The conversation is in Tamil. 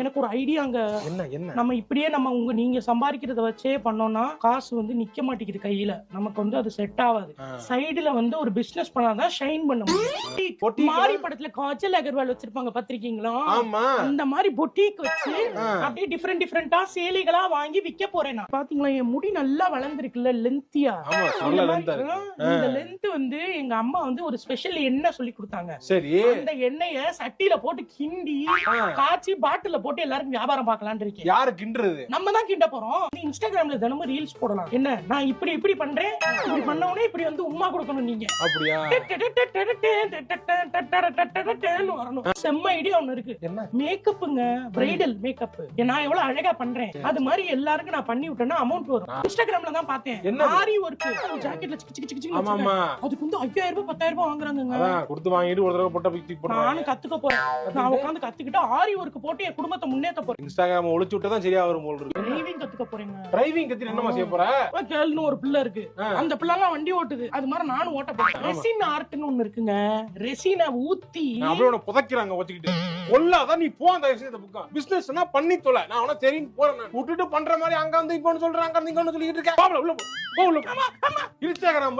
எனக்கு ஒரு ஐடியாங்க. என்ன நம்ம இப்படியே நீங்க சம்பாதிக்கிறத வச்சே பண்ணோம்னா காசு வந்து நிக்க மாட்டேங்குது கையில. நமக்கு வந்து அது செட் ஆகாது. சைடுல வந்து ஒரு பிசினஸ் பண்ணாதான் ஷைன் பண்ண முடியும். மாரி படத்துல காஜல் அகர்வால் வச்சிருப்பாங்க பாத்திருக்கீங்களா? அந்த மாதிரி பொட்டிக் வச்சு அப்படியே டிஃபரெண்டா சேலைகளா வாங்கி விற்க போறேன் நான். பாத்தீங்களா என் முடி நல்லா வளர்ந்துருக்குல்ல, லென்த்தியா. இந்த லென்த் வந்து எங்க அம்மா வந்து ஒரு ஸ்பெஷல் எண்ணெய் சொல்லி கொடுத்தாங்க. சரி, அந்த எண்ணெய சட்டியில போட்டு கிண்டி காய்ச்சி பாட்டில போட்டு எல்லாருக்கும் வியாபாரம் பார்க்கலாம்னு இருக்கேன். யாரு கிண்டுறது? நம்ம தான் கிண்ட போறோம். இன்ஸ்டாகிராம்ல தினமும் ரீல்ஸ் போடலாம். என்ன நான் இப்படி பண்றேன், இப்படி பண்ணவனே இப்படி வந்து உம்மா கொடுக்கணும் நீங்க. அப்படியா? வரணும். செம்ம ஐடியா ஒண்ணு இருக்கு. என்ன? மேக்கப்புங்க, பிரைடல் மேக்கப். நான் எவ்வளவு அழகா பண்றேன் அது மாதிரி எல்லாருக்கும் நான் பண்ணி விட்டேன்னா அமௌண்ட் வரும். இன்ஸ்டாகிராம்ல தான் பார்த்தேன். ஆரி ஒர்க் ஜாக்கெட்ல அதுக்கு வந்து 5000 ரூபாய் 10000 ரூபாய் வாங்குறாங்க. கொடுத்து வாங்கிட்டு ஒரு தடவை போட்டா நானும் கத்துக்க போறேன். நான் உட்கார்ந்து கத்துக்கிட்டு ஆரி ஒர்க் போட்டு என் குடும்பத்தை முன்னேற்ற போறேன். இன்ஸ்டாகிராம் ஒளிச்சு விட்டா தான் சரியா வரும் போல இருக்கு. டிரைவிங் கத்துக்க போறேங்க. டிரைவிங் கத்தி என்னமா செய்ய போற? கேள்னு ஒரு பிள்ளை இருக்கு. அந்த பிள்ளைலாம் வண்டி ஓட்டுது. அது மாதிரி நானும் ஓட்ட போறேன். ரெசின் ஆர்ட்னு ஒன்னு இருக்குங்க. ரெசினை ஊத்தி அப்படியே புதைக்கிறாங்க வச்சுக்கிட்டு. கொல்லாதான் நீ போ அந்த விஷயத்தை புக்கா. பிசினஸ்னா பண்ணி தொலை. நான் அவன சரின்னு போறேன். விட்டுட்டு பண்ற மாதிரி அங்க வந்து இப்போன்னு சொல்றாங்க, நீங்க ஒன்னு சொல்லிட்டு இருக்க. உள்ள போ. இன்ஸ்டாகிராம்